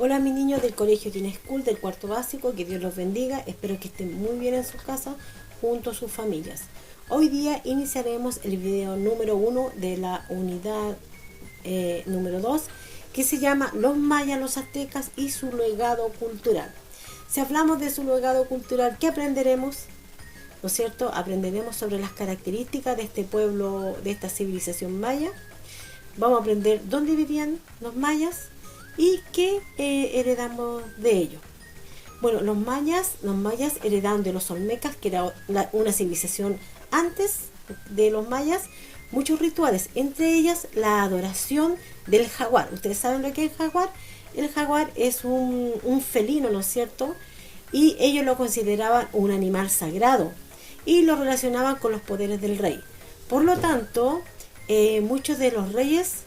Hola mis niños del colegio Teen School del cuarto básico, que Dios los bendiga, espero que estén muy bien en sus casas junto a sus familias. Hoy día iniciaremos el video número 1 de la unidad número 2, que se llama Los mayas, los aztecas y su legado cultural. Si hablamos de su legado cultural, ¿qué aprenderemos? ¿No es cierto? Aprenderemos sobre las características de este pueblo, de esta civilización maya. Vamos a aprender dónde vivían los mayas y qué heredamos de ellos. Bueno, los mayas heredaron de los olmecas, que era una civilización antes de los mayas, muchos rituales, entre ellas la adoración del jaguar. ¿Ustedes saben lo que es el jaguar? El jaguar es un felino, ¿no es cierto? Y ellos lo consideraban un animal sagrado y lo relacionaban con los poderes del rey. Por lo tanto, muchos de los reyes,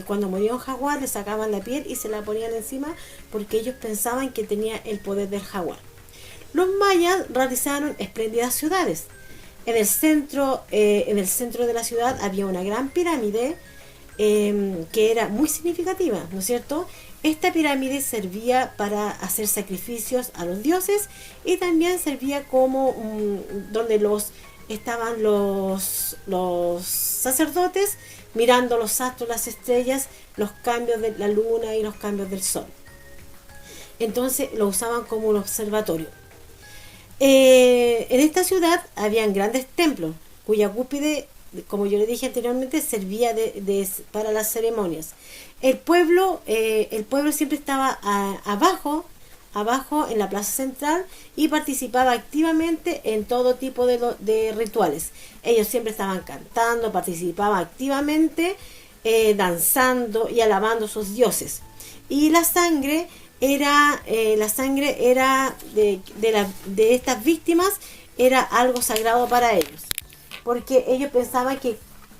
cuando moría un jaguar, le sacaban la piel y se la ponían encima porque ellos pensaban que tenía el poder del jaguar. Los mayas realizaron espléndidas ciudades. En el centro de la ciudad había una gran pirámide que era muy significativa, ¿no es cierto? Esta pirámide servía para hacer sacrificios a los dioses y también servía como donde estaban los sacerdotes mirando los astros, las estrellas, los cambios de la luna y los cambios del sol. Entonces lo usaban como un observatorio. En esta ciudad habían grandes templos cuya cúspide, como yo le dije anteriormente, servía para las ceremonias. El pueblo siempre estaba abajo en la plaza central y participaba activamente en todo tipo de rituales. Ellos siempre estaban cantando, participaban activamente, danzando y alabando a sus dioses. Y la sangre era de estas víctimas era algo sagrado para ellos, porque ellos pensaban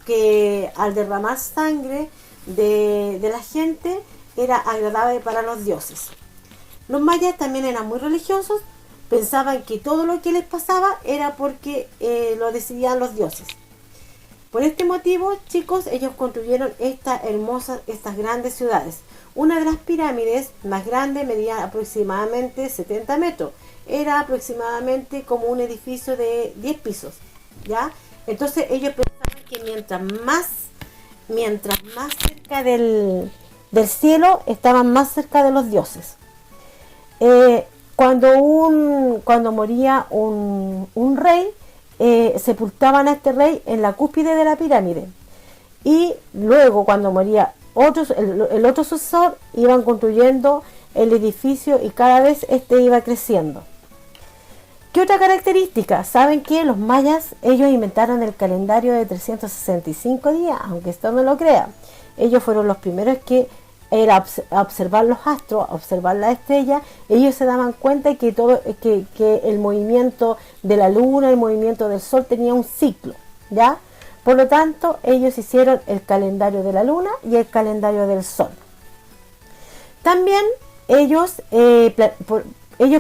que al derramar sangre de la gente era agradable para los dioses. Los mayas también eran muy religiosos, pensaban que todo lo que les pasaba era porque lo decidían los dioses. Por este motivo, chicos, ellos construyeron estas grandes ciudades. Una de las pirámides más grandes medía aproximadamente 70 metros. Era aproximadamente como un edificio de 10 pisos, ¿ya? Entonces ellos pensaban que mientras más cerca del cielo, estaban más cerca de los dioses. Cuando moría un rey, sepultaban a este rey en la cúspide de la pirámide, y luego cuando moría el otro sucesor, iban construyendo el edificio y cada vez este iba creciendo. ¿Qué otra característica? Saben que los mayas, ellos inventaron el calendario de 365 días, aunque esto no lo crea. Ellos fueron los primeros que era observar los astros, observar la estrella. Ellos se daban cuenta que el movimiento de la luna, el movimiento del sol tenía un ciclo, ¿ya? Por lo tanto, ellos hicieron el calendario de la luna y el calendario del sol. También ellos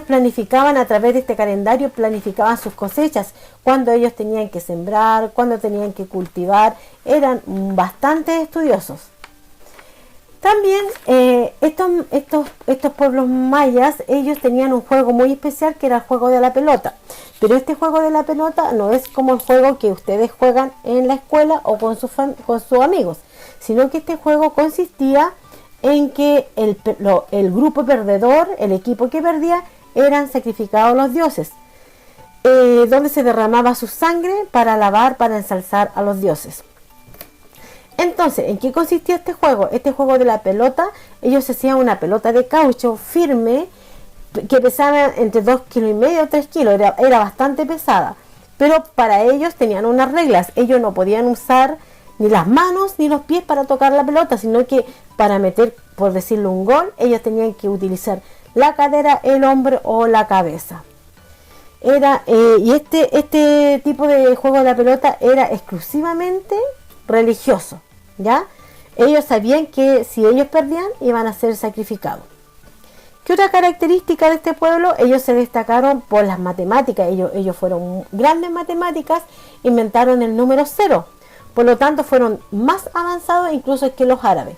planificaban a través de este calendario, planificaban sus cosechas, cuando ellos tenían que sembrar, cuando tenían que cultivar. Eran bastante estudiosos. También estos pueblos mayas, ellos tenían un juego muy especial que era el juego de la pelota. Pero este juego de la pelota no es como el juego que ustedes juegan en la escuela o con sus amigos, sino que este juego consistía en que el grupo perdedor, el equipo que perdía, eran sacrificados a los dioses, donde se derramaba su sangre para alabar, para ensalzar a los dioses. Entonces, ¿en qué consistía este juego? Este juego de la pelota, ellos hacían una pelota de caucho firme que pesaba entre 2,5 kilos y 3 kilos, era bastante pesada. Pero para ellos tenían unas reglas. Ellos no podían usar ni las manos ni los pies para tocar la pelota, sino que para meter, por decirlo, un gol, ellos tenían que utilizar la cadera, el hombro o la cabeza. Y este tipo de juego de la pelota era exclusivamente religioso, ¿ya? Ellos sabían que si ellos perdían, iban a ser sacrificados. ¿Qué otra característica de este pueblo? Ellos se destacaron por las matemáticas. Ellos fueron grandes matemáticas, inventaron el número 0. Por lo tanto, fueron más avanzados incluso que los árabes.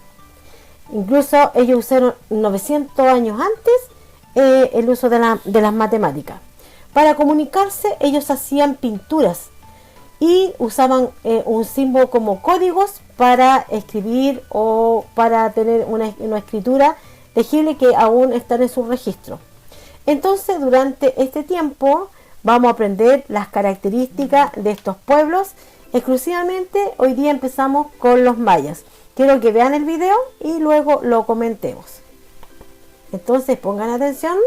Incluso ellos usaron 900 años antes el uso de las matemáticas. Para comunicarse, ellos hacían pinturas y usaban un símbolo como códigos para escribir o para tener una escritura legible que aún está en su registro. Entonces, durante este tiempo vamos a aprender las características de estos pueblos. Exclusivamente hoy día empezamos con los mayas. Quiero que vean el video y luego lo comentemos. Entonces pongan atención.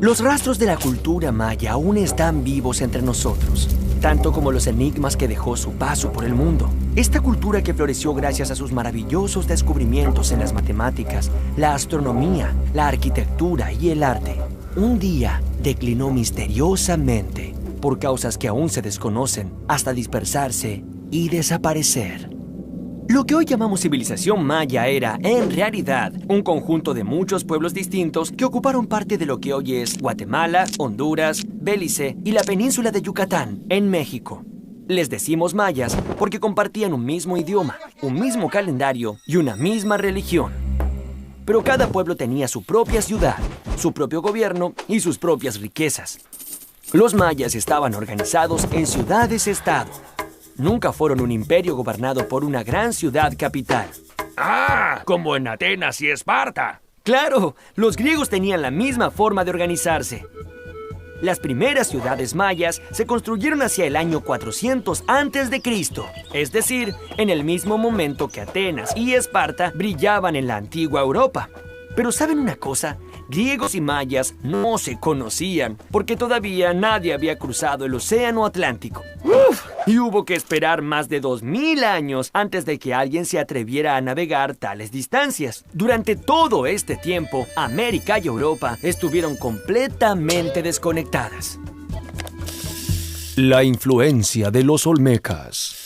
Los rastros de la cultura maya aún están vivos entre nosotros, tanto como los enigmas que dejó su paso por el mundo. Esta cultura que floreció gracias a sus maravillosos descubrimientos en las matemáticas, la astronomía, la arquitectura y el arte, un día declinó misteriosamente por causas que aún se desconocen, hasta dispersarse y desaparecer. Lo que hoy llamamos civilización maya era, en realidad, un conjunto de muchos pueblos distintos que ocuparon parte de lo que hoy es Guatemala, Honduras, Belice y la península de Yucatán, en México. Les decimos mayas porque compartían un mismo idioma, un mismo calendario y una misma religión. Pero cada pueblo tenía su propia ciudad, su propio gobierno y sus propias riquezas. Los mayas estaban organizados en ciudades-estado. Nunca fueron un imperio gobernado por una gran ciudad capital. ¡Ah! Como en Atenas y Esparta. ¡Claro! Los griegos tenían la misma forma de organizarse. Las primeras ciudades mayas se construyeron hacia el año 400 a.C., es decir, en el mismo momento que Atenas y Esparta brillaban en la antigua Europa. Pero ¿saben una cosa? Griegos y mayas no se conocían, porque todavía nadie había cruzado el océano Atlántico. Y hubo que esperar más de 2000 años antes de que alguien se atreviera a navegar tales distancias. Durante todo este tiempo, América y Europa estuvieron completamente desconectadas. La influencia de los olmecas.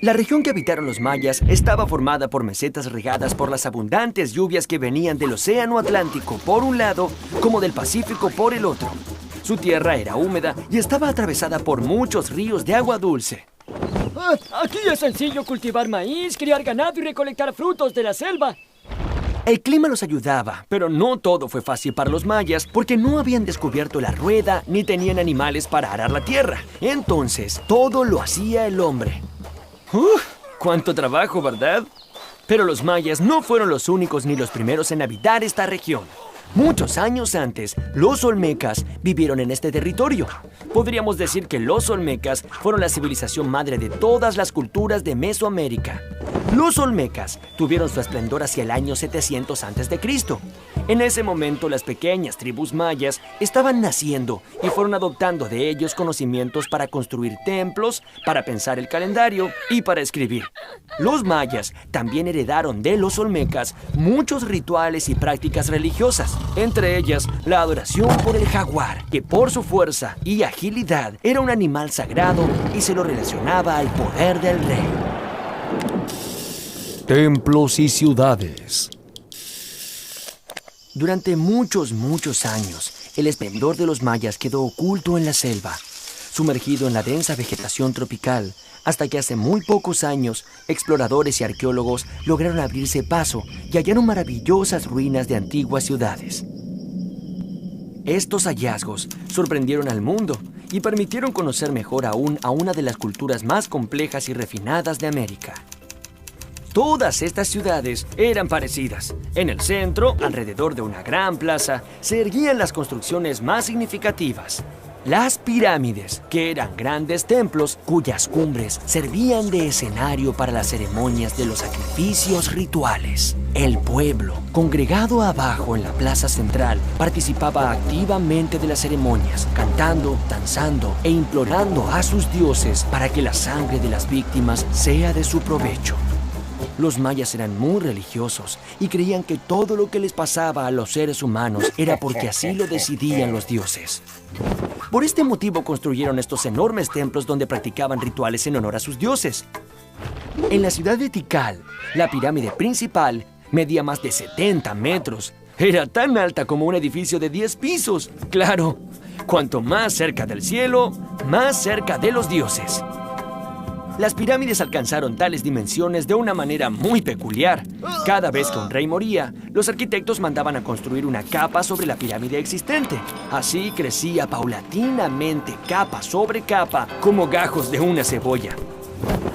La región que habitaron los mayas estaba formada por mesetas regadas por las abundantes lluvias que venían del océano Atlántico por un lado, como del Pacífico por el otro. Su tierra era húmeda y estaba atravesada por muchos ríos de agua dulce. Aquí es sencillo cultivar maíz, criar ganado y recolectar frutos de la selva. El clima los ayudaba, pero no todo fue fácil para los mayas porque no habían descubierto la rueda ni tenían animales para arar la tierra. Entonces, todo lo hacía el hombre. ¡Cuánto trabajo!, ¿verdad? Pero los mayas no fueron los únicos ni los primeros en habitar esta región. Muchos años antes, los olmecas vivieron en este territorio. Podríamos decir que los olmecas fueron la civilización madre de todas las culturas de Mesoamérica. Los olmecas tuvieron su esplendor hacia el año 700 a.C. En ese momento, las pequeñas tribus mayas estaban naciendo y fueron adoptando de ellos conocimientos para construir templos, para pensar el calendario y para escribir. Los mayas también heredaron de los olmecas muchos rituales y prácticas religiosas, entre ellas la adoración por el jaguar, que por su fuerza y agilidad era un animal sagrado y se lo relacionaba al poder del rey. Templos y ciudades. Durante muchos años, el esplendor de los mayas quedó oculto en la selva, sumergido en la densa vegetación tropical, hasta que hace muy pocos años, exploradores y arqueólogos lograron abrirse paso y hallaron maravillosas ruinas de antiguas ciudades. Estos hallazgos sorprendieron al mundo y permitieron conocer mejor aún a una de las culturas más complejas y refinadas de América. Todas estas ciudades eran parecidas. En el centro, alrededor de una gran plaza, se erguían las construcciones más significativas. Las pirámides, que eran grandes templos cuyas cumbres servían de escenario para las ceremonias de los sacrificios rituales. El pueblo, congregado abajo en la plaza central, participaba activamente de las ceremonias, cantando, danzando e implorando a sus dioses para que la sangre de las víctimas sea de su provecho. Los mayas eran muy religiosos y creían que todo lo que les pasaba a los seres humanos era porque así lo decidían los dioses. Por este motivo construyeron estos enormes templos donde practicaban rituales en honor a sus dioses. En la ciudad de Tikal, la pirámide principal medía más de 70 metros. Era tan alta como un edificio de 10 pisos. Claro, cuanto más cerca del cielo, más cerca de los dioses. Las pirámides alcanzaron tales dimensiones de una manera muy peculiar. Cada vez que un rey moría, los arquitectos mandaban a construir una capa sobre la pirámide existente. Así crecía paulatinamente, capa sobre capa, como gajos de una cebolla.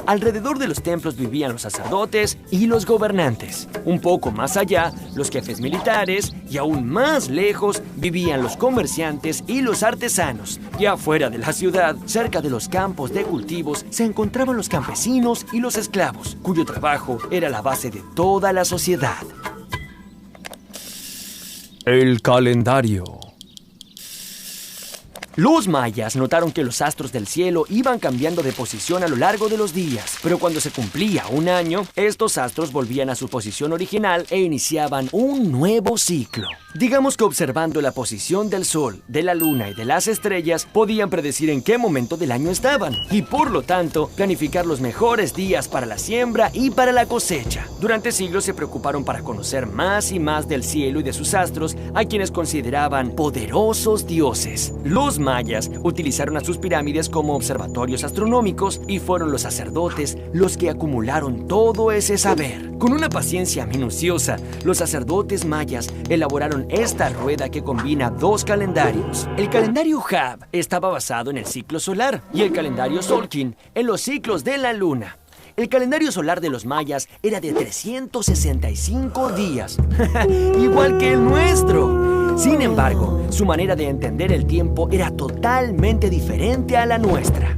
Alrededor de los templos vivían los sacerdotes y los gobernantes. Un poco más allá, los jefes militares, y aún más lejos vivían los comerciantes y los artesanos. Y afuera de la ciudad, cerca de los campos de cultivos, se encontraban los campesinos y los esclavos, cuyo trabajo era la base de toda la sociedad. El calendario. Los mayas notaron que los astros del cielo iban cambiando de posición a lo largo de los días, pero cuando se cumplía un año, estos astros volvían a su posición original e iniciaban un nuevo ciclo. Digamos que observando la posición del sol, de la luna y de las estrellas, podían predecir en qué momento del año estaban y, por lo tanto, planificar los mejores días para la siembra y para la cosecha. Durante siglos se preocuparon para conocer más y más del cielo y de sus astros, a quienes consideraban poderosos dioses. Los mayas utilizaron a sus pirámides como observatorios astronómicos y fueron los sacerdotes los que acumularon todo ese saber. Con una paciencia minuciosa, los sacerdotes mayas elaboraron esta rueda que combina dos calendarios. El calendario Hab estaba basado en el ciclo solar y el calendario Solkin en los ciclos de la luna. El calendario solar de los mayas era de 365 días, igual que el nuestro. Sin embargo, su manera de entender el tiempo era totalmente diferente a la nuestra.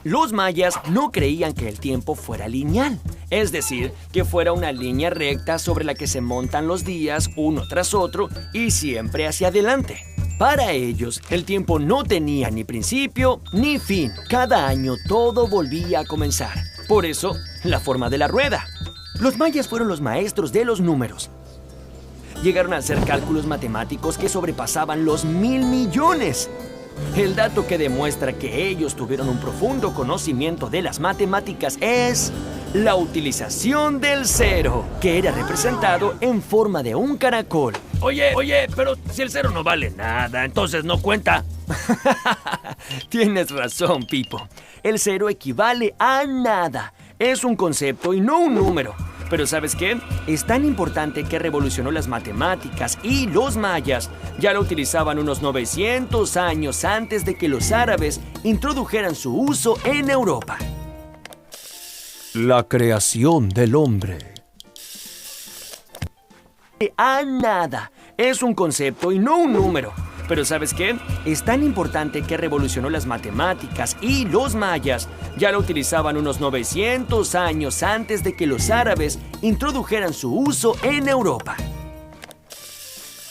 Los mayas no creían que el tiempo fuera lineal, es decir, que fuera una línea recta sobre la que se montan los días uno tras otro y siempre hacia adelante. Para ellos, el tiempo no tenía ni principio ni fin. Cada año todo volvía a comenzar. Por eso, la forma de la rueda. Los mayas fueron los maestros de los números. Llegaron a hacer cálculos matemáticos que sobrepasaban los 1.000 millones. El dato que demuestra que ellos tuvieron un profundo conocimiento de las matemáticas es la utilización del cero, que era representado en forma de un caracol. Oye, pero si el cero no vale nada, entonces no cuenta. Tienes razón, Pipo. El cero equivale a nada. Es un concepto y no un número. Pero ¿sabes qué? Es tan importante que revolucionó las matemáticas y los mayas ya lo utilizaban unos 900 años antes de que los árabes introdujeran su uso en Europa. La creación del hombre. A nada. Es un concepto y no un número. Pero ¿sabes qué? Es tan importante que revolucionó las matemáticas y los mayas ya lo utilizaban unos 900 años antes de que los árabes introdujeran su uso en Europa.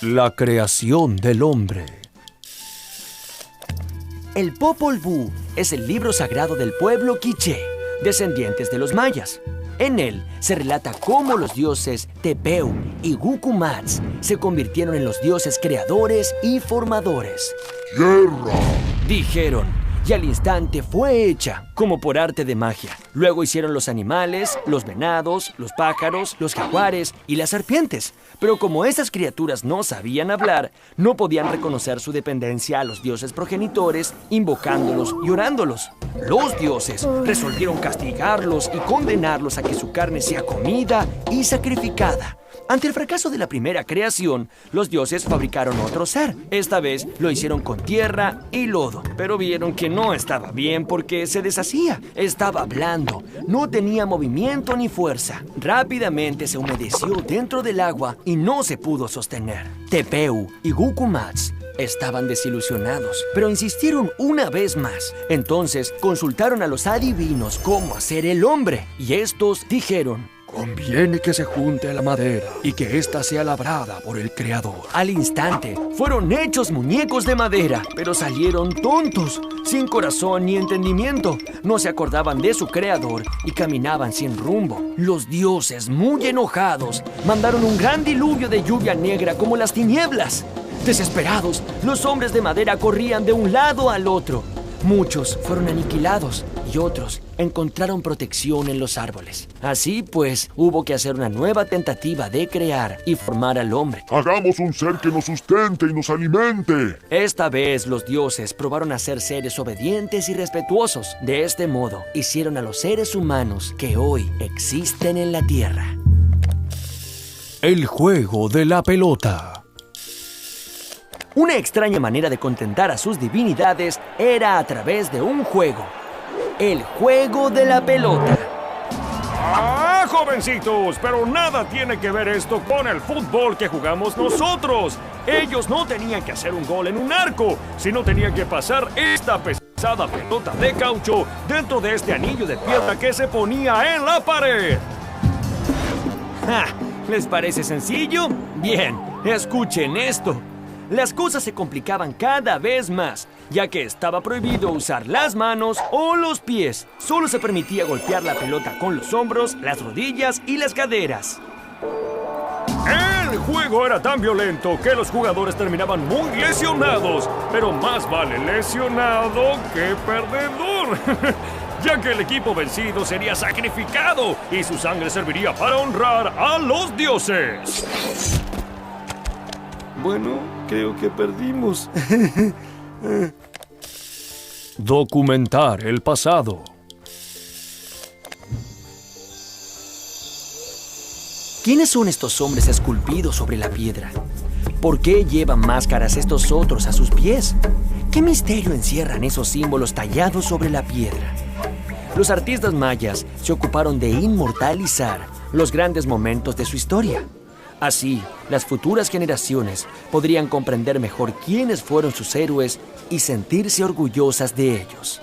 La creación del hombre. El Popol Vuh es el libro sagrado del pueblo quiché, descendientes de los mayas. En él se relata cómo los dioses Tepeu y Gucumatz se convirtieron en los dioses creadores y formadores. ¡Guerra! Dijeron, y al instante fue hecha, como por arte de magia. Luego hicieron los animales, los venados, los pájaros, los jaguares y las serpientes. Pero como esas criaturas no sabían hablar, no podían reconocer su dependencia a los dioses progenitores, invocándolos y orándolos. Los dioses resolvieron castigarlos y condenarlos a que su carne sea comida y sacrificada. Ante el fracaso de la primera creación, los dioses fabricaron otro ser. Esta vez lo hicieron con tierra y lodo, pero vieron que no estaba bien porque se deshacía. Estaba blando, no tenía movimiento ni fuerza. Rápidamente se humedeció dentro del agua y no se pudo sostener. Tepeu y Gukumats estaban desilusionados, pero insistieron una vez más. Entonces consultaron a los adivinos cómo hacer el hombre, y estos dijeron: conviene que se junte la madera y que ésta sea labrada por el Creador. Al instante, fueron hechos muñecos de madera, pero salieron tontos, sin corazón ni entendimiento. No se acordaban de su creador y caminaban sin rumbo. Los dioses, muy enojados, mandaron un gran diluvio de lluvia negra como las tinieblas. Desesperados, los hombres de madera corrían de un lado al otro. Muchos fueron aniquilados y otros encontraron protección en los árboles. Así pues, hubo que hacer una nueva tentativa de crear y formar al hombre. Hagamos un ser que nos sustente y nos alimente. Esta vez los dioses probaron a ser seres obedientes y respetuosos. De este modo, hicieron a los seres humanos que hoy existen en la tierra. El juego de la pelota. Una extraña manera de contentar a sus divinidades era a través de un juego. El juego de la pelota. ¡Ah, jovencitos! Pero nada tiene que ver esto con el fútbol que jugamos nosotros. Ellos no tenían que hacer un gol en un arco, sino tenían que pasar esta pesada pelota de caucho dentro de este anillo de piedra que se ponía en la pared. ¡Ja! ¿Les parece sencillo? Bien, escuchen esto. Las cosas se complicaban cada vez más, ya que estaba prohibido usar las manos o los pies. Solo se permitía golpear la pelota con los hombros, las rodillas y las caderas. El juego era tan violento que los jugadores terminaban muy lesionados, pero más vale lesionado que perdedor, ya que el equipo vencido sería sacrificado y su sangre serviría para honrar a los dioses. Bueno, creo que perdimos. Documentar el pasado. ¿Quiénes son estos hombres esculpidos sobre la piedra? ¿Por qué llevan máscaras estos otros a sus pies? ¿Qué misterio encierran esos símbolos tallados sobre la piedra? Los artistas mayas se ocuparon de inmortalizar los grandes momentos de su historia. Así, las futuras generaciones podrían comprender mejor quiénes fueron sus héroes y sentirse orgullosas de ellos.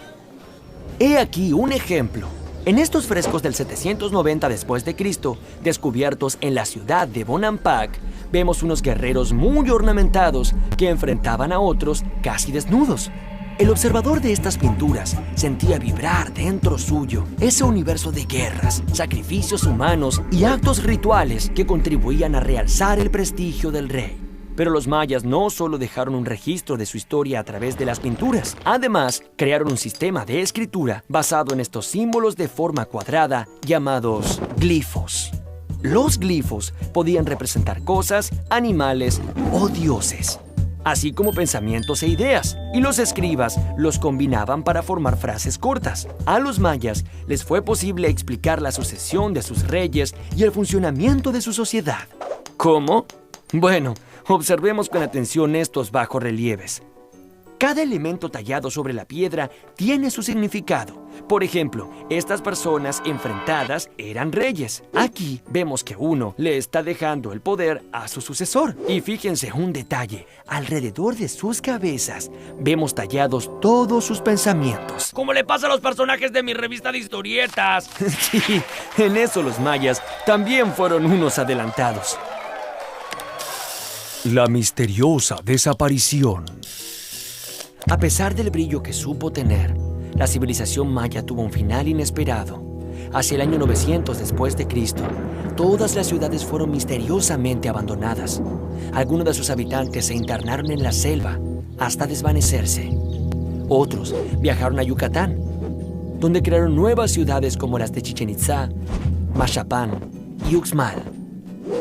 He aquí un ejemplo. En estos frescos del 790 después de Cristo, descubiertos en la ciudad de Bonampak, vemos unos guerreros muy ornamentados que enfrentaban a otros casi desnudos. El observador de estas pinturas sentía vibrar dentro suyo ese universo de guerras, sacrificios humanos y actos rituales que contribuían a realzar el prestigio del rey. Pero los mayas no solo dejaron un registro de su historia a través de las pinturas, además crearon un sistema de escritura basado en estos símbolos de forma cuadrada llamados glifos. Los glifos podían representar cosas, animales o dioses, así como pensamientos e ideas, y los escribas los combinaban para formar frases cortas. A los mayas les fue posible explicar la sucesión de sus reyes y el funcionamiento de su sociedad. ¿Cómo? Bueno, observemos con atención estos bajorrelieves. Cada elemento tallado sobre la piedra tiene su significado. Por ejemplo, estas personas enfrentadas eran reyes. Aquí vemos que uno le está dejando el poder a su sucesor. Y fíjense un detalle, alrededor de sus cabezas vemos tallados todos sus pensamientos. Como le pasa a los personajes de mi revista de historietas. Sí, en eso los mayas también fueron unos adelantados. La misteriosa desaparición. A pesar del brillo que supo tener, la civilización maya tuvo un final inesperado. Hacia el año 900 después de Cristo, todas las ciudades fueron misteriosamente abandonadas. Algunos de sus habitantes se internaron en la selva hasta desvanecerse. Otros viajaron a Yucatán, donde crearon nuevas ciudades como las de Chichén Itzá, Mashapán y Uxmal.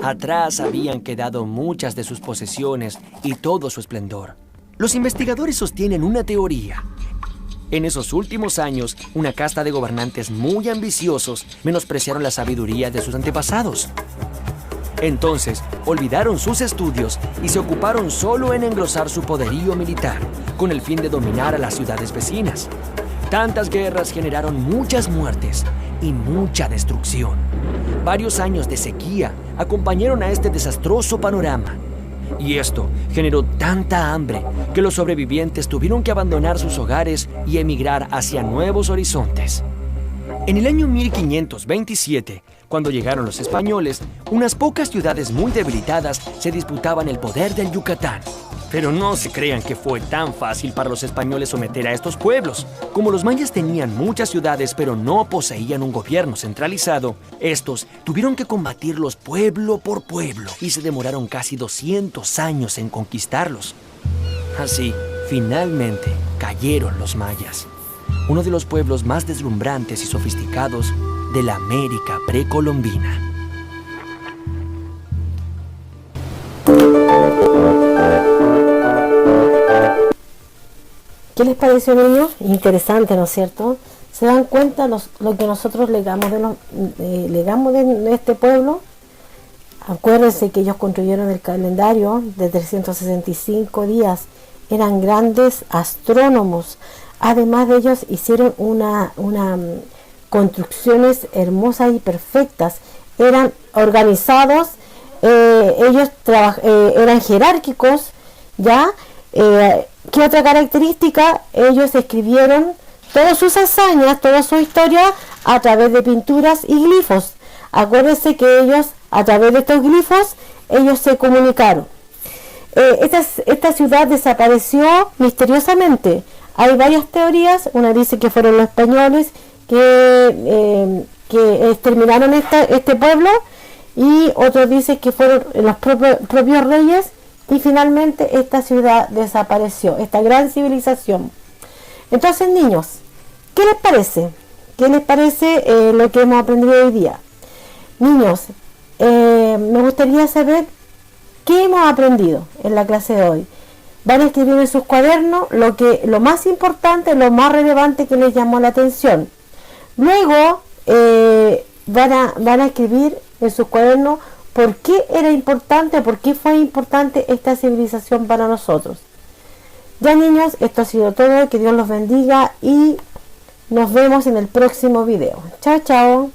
Atrás habían quedado muchas de sus posesiones y todo su esplendor. Los investigadores sostienen una teoría. En esos últimos años, una casta de gobernantes muy ambiciosos menospreciaron la sabiduría de sus antepasados. Entonces, olvidaron sus estudios y se ocuparon solo en engrosar su poderío militar, con el fin de dominar a las ciudades vecinas. Tantas guerras generaron muchas muertes y mucha destrucción. Varios años de sequía acompañaron a este desastroso panorama. Y esto generó tanta hambre que los sobrevivientes tuvieron que abandonar sus hogares y emigrar hacia nuevos horizontes. En el año 1527, cuando llegaron los españoles, unas pocas ciudades muy debilitadas se disputaban el poder del Yucatán. Pero no se crean que fue tan fácil para los españoles someter a estos pueblos. Como los mayas tenían muchas ciudades pero no poseían un gobierno centralizado, estos tuvieron que combatirlos pueblo por pueblo y se demoraron casi 200 años en conquistarlos. Así, finalmente, cayeron los mayas, uno de los pueblos más deslumbrantes y sofisticados de la América precolombina. ¿Qué les pareció, niños? Interesante, ¿no es cierto? ¿Se dan cuenta lo que nosotros legamos de este pueblo? Acuérdense que ellos construyeron el calendario de 365 días. Eran grandes astrónomos. Además de ellos, hicieron una construcciones hermosas y perfectas. Eran organizados, ellos eran jerárquicos, ¿ya? ¿Qué otra característica? Ellos escribieron todas sus hazañas, toda su historia a través de pinturas y glifos. Acuérdense que ellos, a través de estos glifos, ellos se comunicaron. Esta ciudad desapareció misteriosamente. Hay varias teorías. Una dice que fueron los españoles que exterminaron este pueblo, y otros dicen que fueron los propios reyes. Y finalmente esta ciudad desapareció, esta gran civilización. Entonces, niños, ¿qué les parece? ¿Qué les parece lo que hemos aprendido hoy día? Niños, me gustaría saber qué hemos aprendido en la clase de hoy. Van a escribir en sus cuadernos lo más importante, lo más relevante que les llamó la atención. Luego van a escribir en sus cuadernos ¿por qué era importante, por qué fue importante esta civilización para nosotros? Ya, niños, esto ha sido todo. Que Dios los bendiga y nos vemos en el próximo video. Chao, chao.